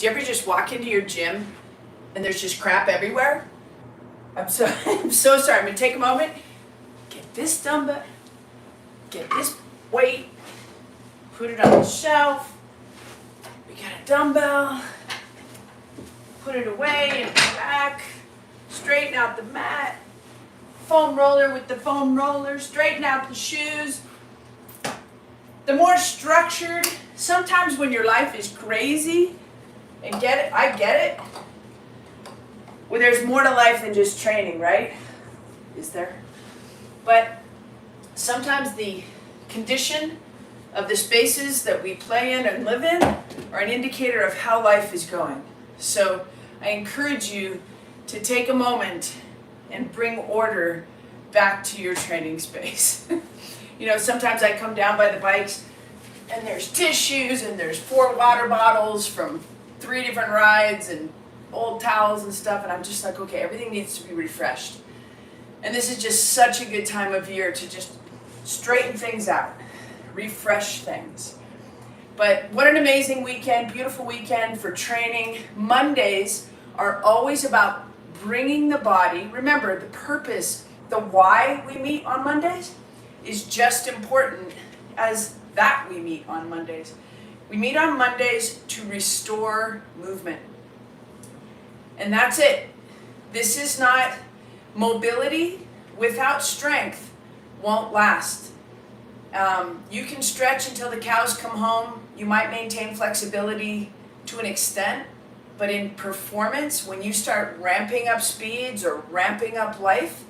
Do you ever just walk into your gym and there's just crap everywhere? I'm so sorry. I'm gonna take a moment, get this dumbbell, get this weight, put it on the shelf. We got a dumbbell, put it away and back, straighten out the mat, foam roller with the foam roller, straighten out the shoes. The more structured, sometimes when your life is crazy, and I get it, well, there's more to life than just training, right? Is there? But sometimes the condition of the spaces that we play in and live in are an indicator of how life is going. So I encourage you to take a moment and bring order back to your training space. You know, sometimes I come down by the bikes and there's tissues and there's 4 water bottles from 3 different rides and old towels and stuff, and I'm just like, okay, everything needs to be refreshed. And this is just such a good time of year to just straighten things out, refresh things. But what an amazing weekend, beautiful weekend for training. Mondays are always about bringing the body. Remember, the purpose, the why we meet on Mondays is just important as that we meet on Mondays. We meet on Mondays to restore movement. And that's it. This is not mobility without strength won't last. You can stretch until the cows come home. You might maintain flexibility to an extent, but in performance, when you start ramping up speeds or ramping up life,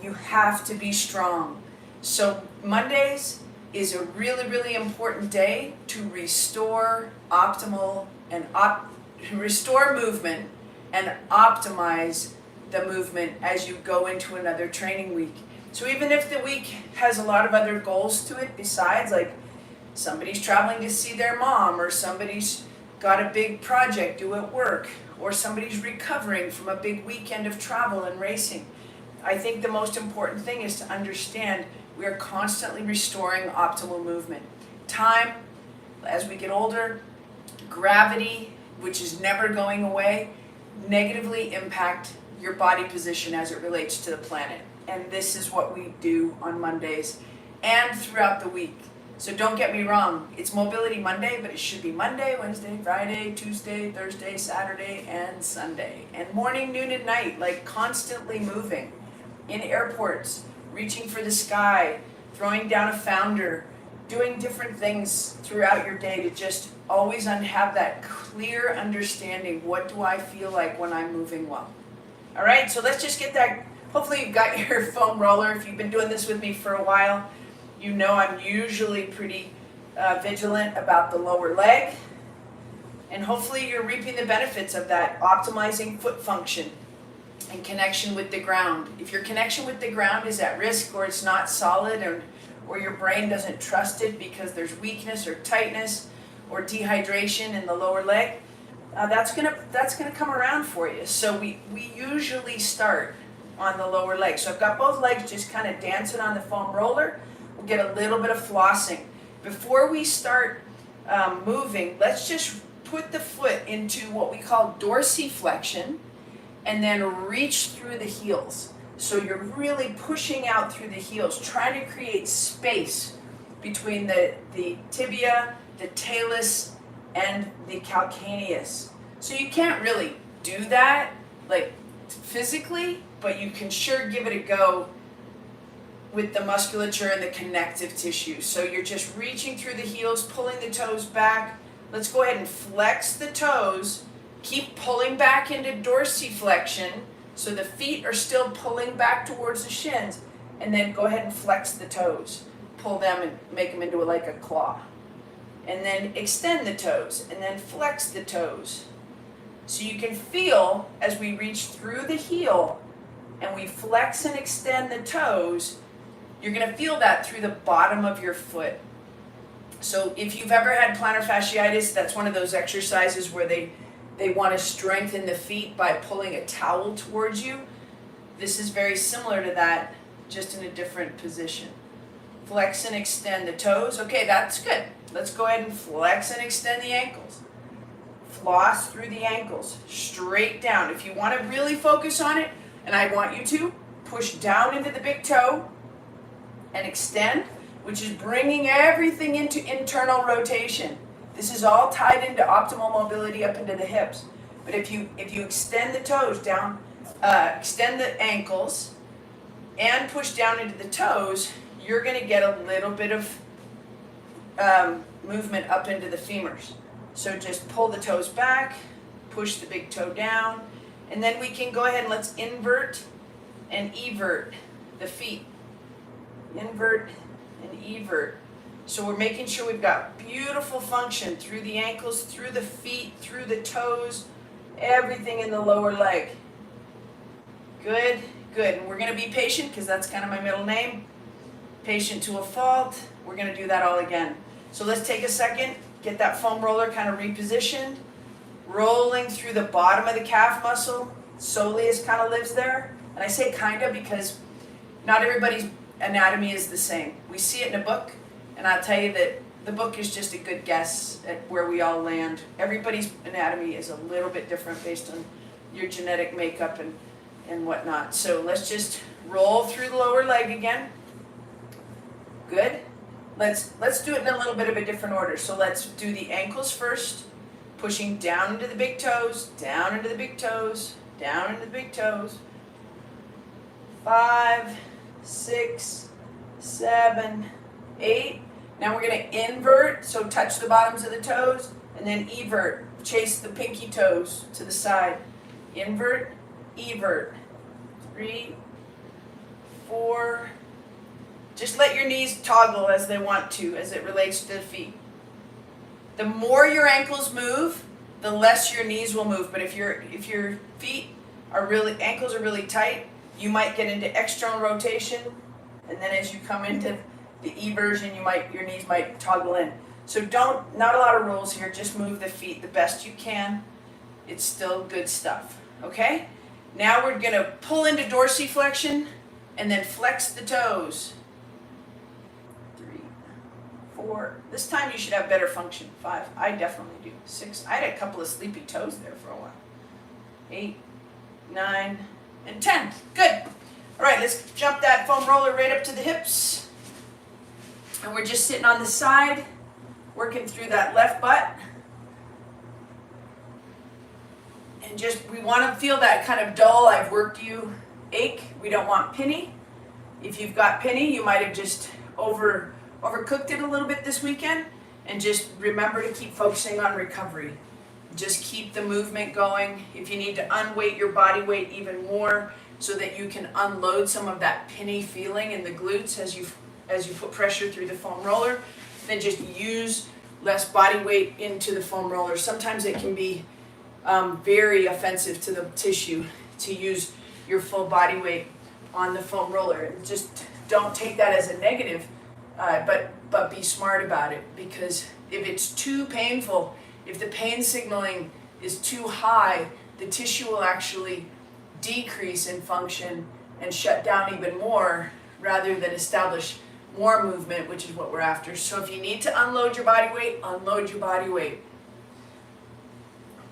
you have to be strong. So Mondays is a really, really important day to restore optimal and restore movement and optimize the movement as you go into another training week. So even if the week has a lot of other goals to it besides, like somebody's traveling to see their mom, or somebody's got a big project due at work, or somebody's recovering from a big weekend of travel and racing, I think the most important thing is to understand we are constantly restoring optimal movement. Time, as we get older, gravity, which is never going away, negatively impact your body position as it relates to the planet. And this is what we do on Mondays and throughout the week. So don't get me wrong, it's Mobility Monday, but it should be Monday, Wednesday, Friday, Tuesday, Thursday, Saturday, and Sunday. And morning, noon, and night, like constantly moving. In airports, reaching for the sky, throwing down a founder, doing different things throughout your day to just always have that clear understanding, what do I feel like when I'm moving well? All right, so let's just get that. Hopefully you've got your foam roller. If you've been doing this with me for a while, you know I'm usually pretty vigilant about the lower leg. And hopefully you're reaping the benefits of that, optimizing foot function and connection with the ground. If your connection with the ground is at risk, or it's not solid, or your brain doesn't trust it because there's weakness or tightness or dehydration in the lower leg, that's gonna come around for you. So we usually start on the lower leg. So I've got both legs just kind of dancing on the foam roller. We'll get a little bit of flossing. Before we start moving, let's just put the foot into what we call dorsiflexion, and then reach through the heels. So you're really pushing out through the heels, trying to create space between the tibia, the talus, and the calcaneus. So you can't really do that like physically, but you can sure give it a go with the musculature and the connective tissue. So you're just reaching through the heels, pulling the toes back. Let's go ahead and flex the toes. Keep pulling back into dorsiflexion, so the feet are still pulling back towards the shins, and then go ahead and flex the toes. Pull them and make them into like a claw. And then extend the toes, and then flex the toes. So you can feel as we reach through the heel and we flex and extend the toes, you're gonna feel that through the bottom of your foot. So if you've ever had plantar fasciitis, that's one of those exercises where they want to strengthen the feet by pulling a towel towards you. This is very similar to that, just in a different position. Flex and extend the toes. Okay, that's good. Let's go ahead and flex and extend the ankles. floss through the ankles, straight down. If you want to really focus on it, and I want you to, push down into the big toe and extend, which is bringing everything into internal rotation. This is all tied into optimal mobility up into the hips. But if you extend the toes down, extend the ankles, and push down into the toes, you're going to get a little bit of movement up into the femurs. So just pull the toes back, push the big toe down, and then we can go ahead and let's invert and evert the feet. Invert and evert. So we're making sure we've got beautiful function through the ankles, through the feet, through the toes, everything in the lower leg. Good, good. And we're going to be patient because that's kind of my middle name. Patient to a fault. We're going to do that all again. So let's take a second, get that foam roller kind of repositioned, rolling through the bottom of the calf muscle. Soleus kind of lives there. And I say kind of because not everybody's anatomy is the same. We see it in a book, and I'll tell you that the book is just a good guess at where we all land. Everybody's anatomy is a little bit different based on your genetic makeup and whatnot. So let's just roll through the lower leg again. Good. Let's do it in a little bit of a different order. So let's do the ankles first, pushing down into the big toes, down into the big toes, down into the big toes. 5, 6, 7, 8. Now we're going to invert, so touch the bottoms of the toes, and then evert. Chase the pinky toes to the side. Invert, evert. 3, 4. Just let your knees toggle as they want to, as it relates to the feet. The more your ankles move, the less your knees will move. But if your feet are ankles are really tight, you might get into external rotation, and then as you come into the eversion, your knees might toggle in. So not a lot of rules here, just move the feet the best you can. It's still good stuff, okay? Now we're gonna pull into dorsiflexion and then flex the toes. 3, 4, this time you should have better function. 5, I definitely do. 6, I had a couple of sleepy toes there for a while. 8, 9, and 10. Good. All right, let's jump that foam roller right up to the hips. And we're just sitting on the side, working through that left butt. And we want to feel that kind of dull, I've worked you ache. We don't want pinny. If you've got pinny, you might have just overcooked it a little bit this weekend. And just remember to keep focusing on recovery. Just keep the movement going. If you need to unweight your body weight even more so that you can unload some of that pinny feeling in the glutes as you put pressure through the foam roller, then just use less body weight into the foam roller. Sometimes it can be very offensive to the tissue to use your full body weight on the foam roller. Just don't take that as a negative, but be smart about it, because if it's too painful, if the pain signaling is too high, the tissue will actually decrease in function and shut down even more rather than establish more movement, which is what we're after. So if you need to unload your body weight, unload your body weight.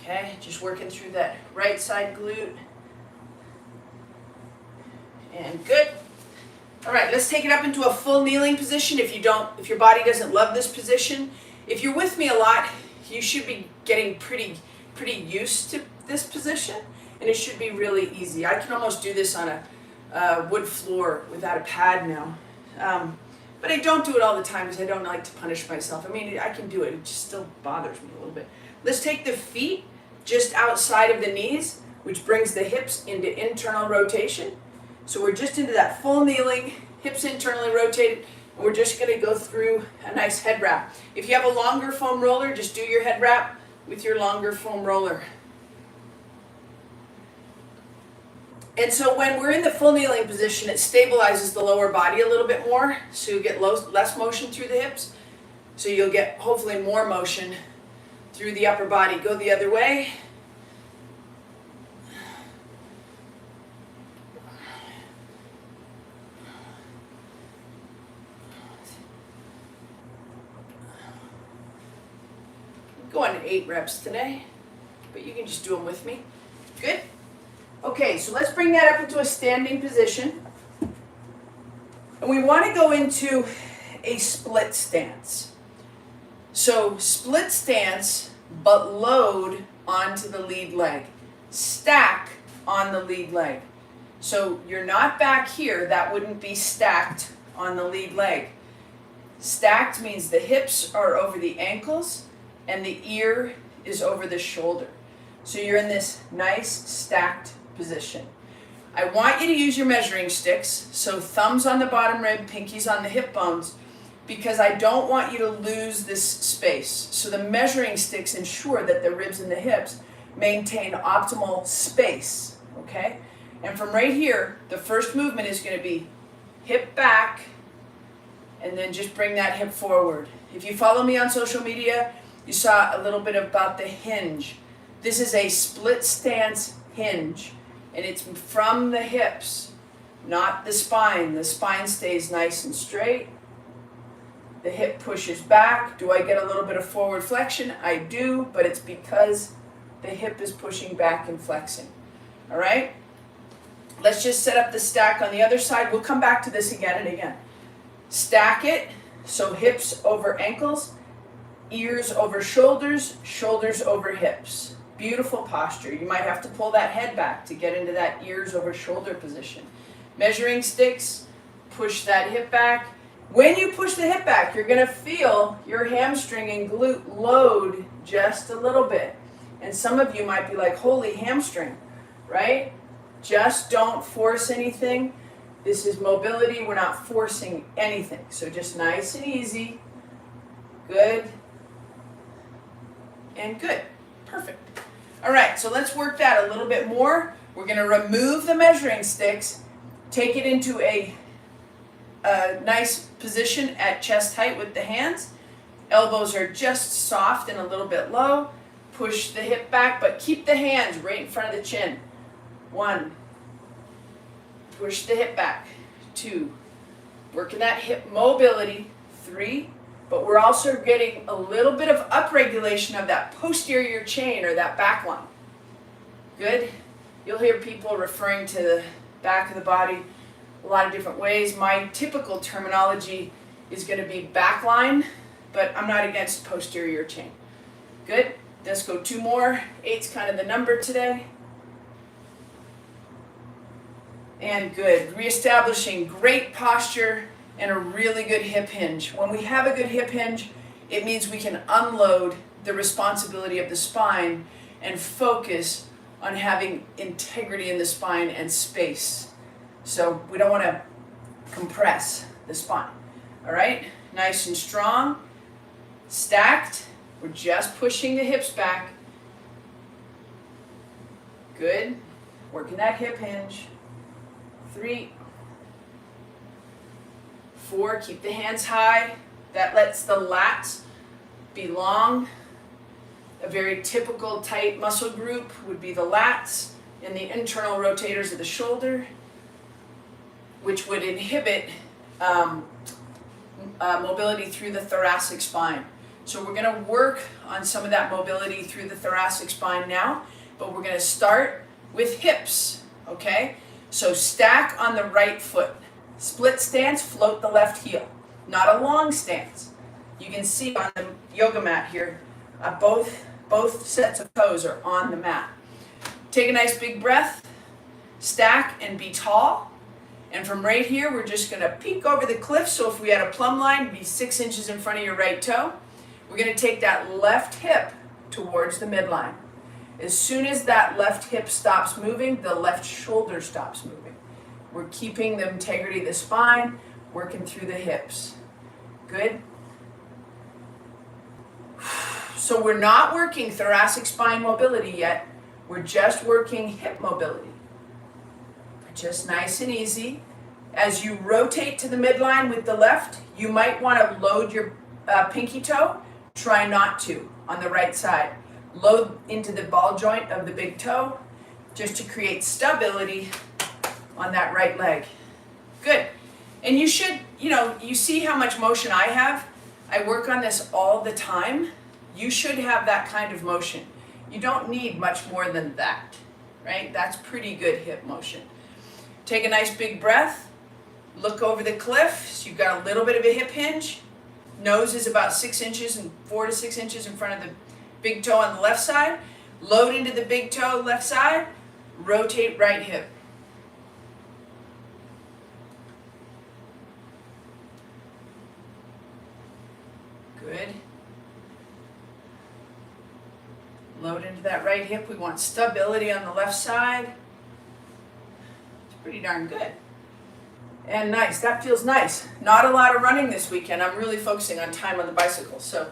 Okay, just working through that right side glute. And good. All right, let's take it up into a full kneeling position. If your body doesn't love this position, if you're with me a lot, you should be getting pretty used to this position, and it should be really easy. I can almost do this on a wood floor without a pad now. But I don't do it all the time because I don't like to punish myself. I mean, I can do it. It just still bothers me a little bit. Let's take the feet just outside of the knees, which brings the hips into internal rotation. So we're just into that full kneeling, hips internally rotated, and we're just going to go through a nice head wrap. If you have a longer foam roller, just do your head wrap with your longer foam roller. And so when we're in the full kneeling position, it stabilizes the lower body a little bit more, so you get less motion through the hips. So you'll get hopefully more motion through the upper body. Go the other way. Going to 8 reps today. but you can just do them with me. Good? Okay, so let's bring that up into a standing position. And we want to go into a split stance. So split stance, but load onto the lead leg. Stack on the lead leg. So you're not back here, that wouldn't be stacked on the lead leg. Stacked means the hips are over the ankles and the ear is over the shoulder. So you're in this nice stacked position. I want you to use your measuring sticks, so thumbs on the bottom rib, pinkies on the hip bones, because I don't want you to lose this space. So the measuring sticks ensure that the ribs and the hips maintain optimal space, okay? And from right here, the first movement is going to be hip back, and then just bring that hip forward. If you follow me on social media, you saw a little bit about the hinge. This is a split stance hinge, and it's from the hips, not the spine. The spine stays nice and straight. The hip pushes back. Do I get a little bit of forward flexion? I do, but it's because the hip is pushing back and flexing. All right? Let's just set up the stack on the other side. We'll come back to this again and again. Stack it, so hips over ankles, ears over shoulders, shoulders over hips. Beautiful posture. You might have to pull that head back to get into that ears over shoulder position. Measuring sticks, push that hip back. When you push the hip back, you're going to feel your hamstring and glute load just a little bit. And some of you might be like, holy hamstring, right? Just don't force anything. This is mobility. We're not forcing anything. So just nice and easy. Good. And good. Perfect. All right, so let's work that a little bit more. We're going to remove the measuring sticks, take it into a nice position at chest height with the hands. Elbows are just soft and a little bit low. Push the hip back, but keep the hands right in front of the chin. 1. Push the hip back. 2. Working that hip mobility. 3. But we're also getting a little bit of upregulation of that posterior chain or that back line. Good. You'll hear people referring to the back of the body a lot of different ways. My typical terminology is going to be back line, but I'm not against posterior chain. Good. Let's go 2 more. 8's kind of the number today. And good. Reestablishing great posture and a really good hip hinge. When we have a good hip hinge, it means we can unload the responsibility of the spine and focus on having integrity in the spine and space. So we don't want to compress the spine. All right? Nice and strong. Stacked. We're just pushing the hips back. Good. Working that hip hinge. 3. 4, keep the hands high. That lets the lats be long. A very typical tight muscle group would be the lats and the internal rotators of the shoulder, which would inhibit mobility through the thoracic spine. So we're going to work on some of that mobility through the thoracic spine now, but we're going to start with hips, okay? So stack on the right foot. Split stance, float the left heel. Not a long stance. You can see on the yoga mat here, both sets of toes are on the mat. Take a nice big breath, stack and be tall. And from right here, we're just going to peek over the cliff. So if we had a plumb line, be 6 inches in front of your right toe. We're going to take that left hip towards the midline. As soon as that left hip stops moving, the left shoulder stops moving. We're keeping the integrity of the spine, working through the hips. Good. So we're not working thoracic spine mobility yet. We're just working hip mobility. Just nice and easy. As you rotate to the midline with the left, you might want to load your pinky toe. Try not to on the right side. Load into the ball joint of the big toe just to create stability on that right leg. Good. And you should, you see how much motion I have? I work on this all the time. You should have that kind of motion. You don't need much more than that, right? That's pretty good hip motion. Take a nice big breath. Look over the cliff. So you've got a little bit of a hip hinge. Nose is about 6 inches and 4 to 6 inches in front of the big toe on the left side. Load into the big toe left side. Rotate right hip. Good. Load into that right hip. We want stability on the left side. It's pretty darn good. And nice, that feels nice. Not a lot of running this weekend. I'm really focusing on time on the bicycle. So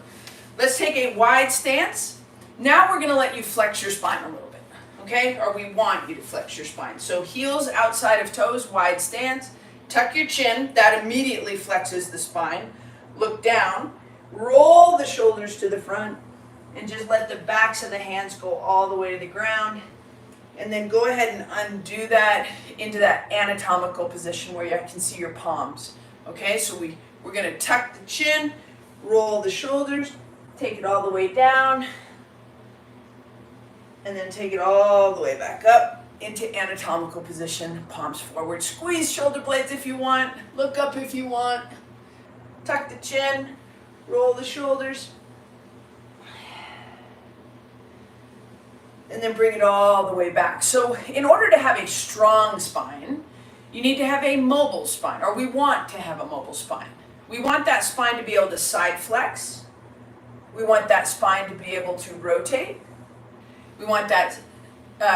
let's take a wide stance. Now we're gonna let you flex your spine a little bit, okay? Or we want you to flex your spine. So heels outside of toes, wide stance. Tuck your chin, that immediately flexes the spine. Look down, roll the shoulders to the front, and just let the backs of the hands go all the way to the ground. And then go ahead and undo that into that anatomical position where you can see your palms. Okay, so we're gonna tuck the chin, roll the shoulders, take it all the way down, and then take it all the way back up into anatomical position, palms forward. Squeeze shoulder blades if you want, look up if you want. Tuck the chin, roll the shoulders, and then bring it all the way back. So in order to have a strong spine, you need to have a mobile spine, or we want to have a mobile spine. We want that spine to be able to side flex. We want that spine to be able to rotate. We want that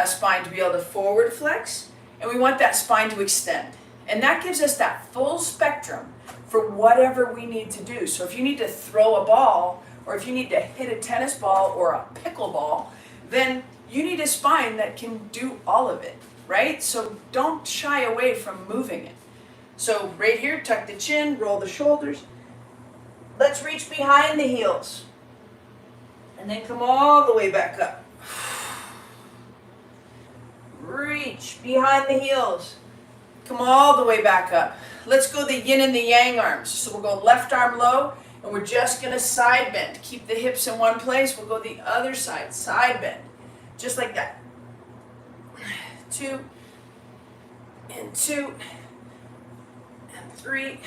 spine to be able to forward flex, and we want that spine to extend. And that gives us that full spectrum for whatever we need to do. So if you need to throw a ball, or if you need to hit a tennis ball or a pickleball, then you need a spine that can do all of it, right? So don't shy away from moving it. So right here, tuck the chin, roll the shoulders. Let's reach behind the heels. And then come all the way back up. Reach behind the heels. Come all the way back up. Let's go the yin and the yang arms. So we'll go left arm low, and we're just gonna side bend. Keep the hips in one place. We'll go the other side, side bend. Just like that. 2, and 2, and 3,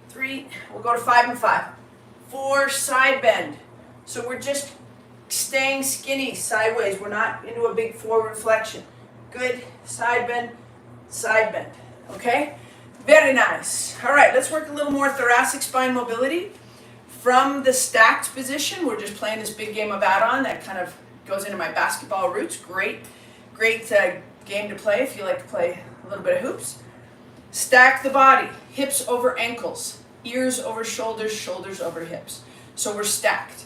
3. We'll go to 5 and 5. 4, side bend. So we're just staying skinny sideways. We're not into a big forward flexion. Good, side bend, okay? Very nice. All right, let's work a little more thoracic spine mobility. From the stacked position, we're just playing this big game of add-on that kind of goes into my basketball roots. Great game to play if you like to play a little bit of hoops. Stack the body, hips over ankles, ears over shoulders, shoulders over hips. So we're stacked.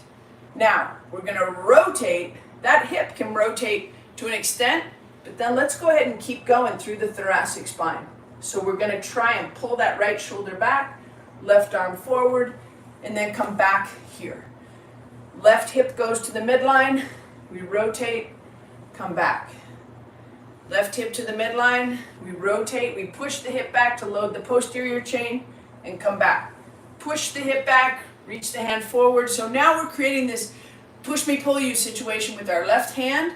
Now, we're gonna rotate. That hip can rotate to an extent, but then let's go ahead and keep going through the thoracic spine. So we're gonna try and pull that right shoulder back, left arm forward, and then come back here. Left hip goes to the midline, we rotate, come back. Left hip to the midline, we rotate, we push the hip back to load the posterior chain, and come back. Push the hip back, reach the hand forward. So now we're creating this push me pull you situation with our left hand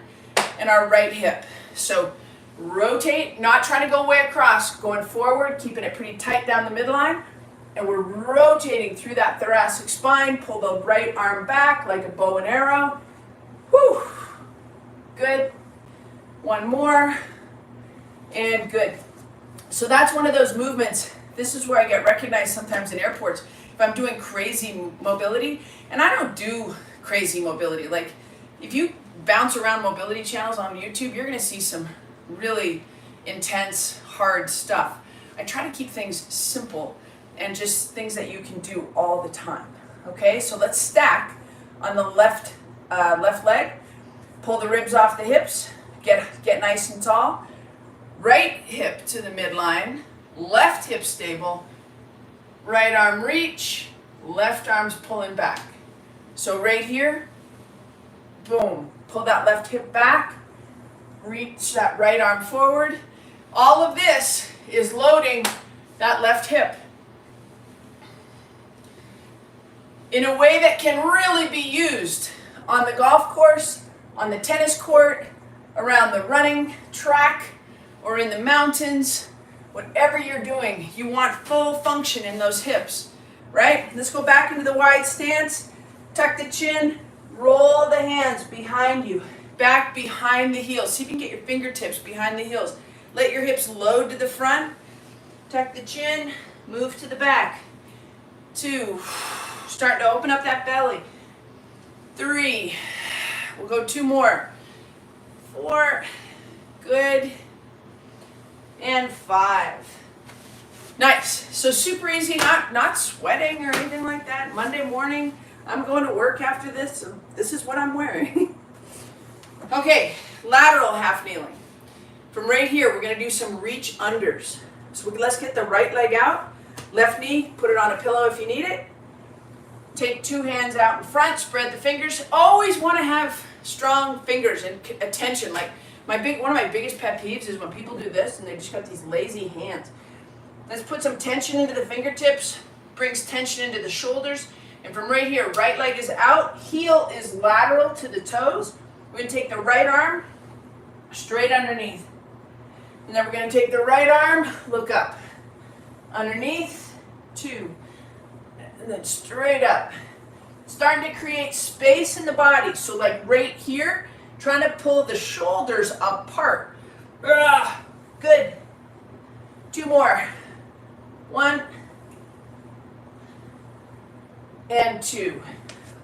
and our right hip. So rotate, not trying to go way across, going forward, keeping it pretty tight down the midline. And we're rotating through that thoracic spine. Pull the right arm back like a bow and arrow. Whew. Good. One more. And good. So that's one of those movements. This is where I get recognized sometimes in airports. If I'm doing crazy mobility, and I don't do crazy mobility. Like, if you bounce around mobility channels on YouTube, you're gonna see some really intense, hard stuff. I try to keep things simple and just things that you can do all the time. Okay, so let's stack on the left leg. Pull the ribs off the hips. Get nice and tall. Right hip to the midline. Left hip stable. Right arm reach. Left arm's pulling back. So right here, boom. Pull that left hip back. Reach that right arm forward. All of this is loading that left hip in a way that can really be used on the golf course, on the tennis court, around the running track, or in the mountains. Whatever you're doing, you want full function in those hips, right? Let's go back into the wide stance. Tuck the chin, roll the hands behind you, back behind the heels. See if you can get your fingertips behind the heels. Let your hips load to the front. Tuck the chin, move to the back. 2, starting to open up that belly. 3, we'll go 2 more. 4, good. And 5. Nice. So super easy, not sweating or anything like that. Monday morning, I'm going to work after this, so this is what I'm wearing. Okay, lateral half kneeling. From right here, we're going to do some reach unders. So let's get the right leg out. Left knee, put it on a pillow if you need it. Take 2 hands out in front, spread the fingers. Always want to have strong fingers and attention. Like one of my biggest pet peeves is when people do this and they just got these lazy hands. Let's put some tension into the fingertips, brings tension into the shoulders. And from right here, right leg is out, heel is lateral to the toes. We're going to take the right arm straight underneath. And then we're going to take the right arm, look up. Underneath, 2. And then straight up. Starting to create space in the body. So like right here, trying to pull the shoulders apart. Good. 2 more. 1 and 2.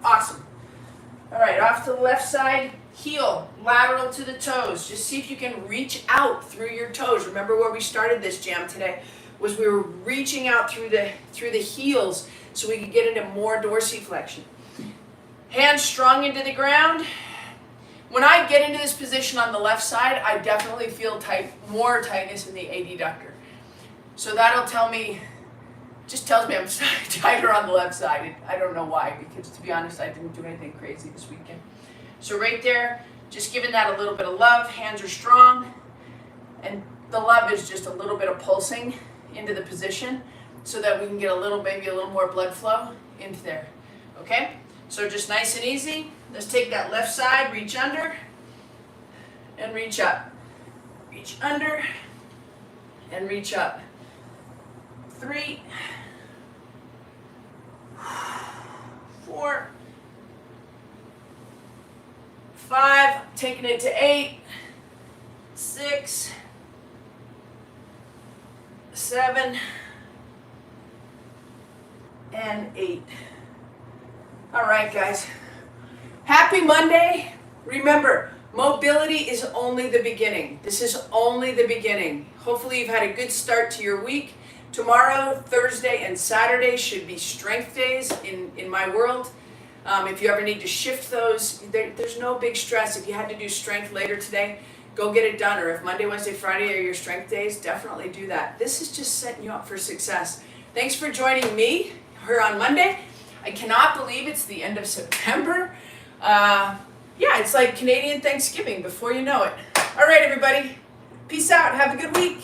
Awesome. All right, off to the left side, heel, lateral to the toes. Just see if you can reach out through your toes. Remember where we started this jam today, was we were reaching out through the heels so we could get into more dorsiflexion. Hands strong into the ground. When I get into this position on the left side, I definitely feel more tightness in the adductor. So that'll tell me, just tells me I'm tighter on the left side. I don't know why, because to be honest, I didn't do anything crazy this weekend. So right there, just giving that a little bit of love. Hands are strong, and the love is just a little bit of pulsing into the position so that we can get maybe a little more blood flow into there. Okay? So just nice and easy. Let's take that left side, reach under, and reach up. Reach under, and reach up. 3, 4, 5, taking it to 8, 6, 7, and 8. All right, guys. Happy Monday. Remember, mobility is only the beginning. This is only the beginning. Hopefully you've had a good start to your week. Tomorrow, Thursday, and Saturday should be strength days in my world. If you ever need to shift those, there's no big stress. If you had to do strength later today, go get it done. Or if Monday, Wednesday, Friday are your strength days, definitely do that. This is just setting you up for success. Thanks for joining me here on Monday. I cannot believe it's the end of September. Yeah, it's like Canadian Thanksgiving before you know it. All right, everybody. Peace out. Have a good week.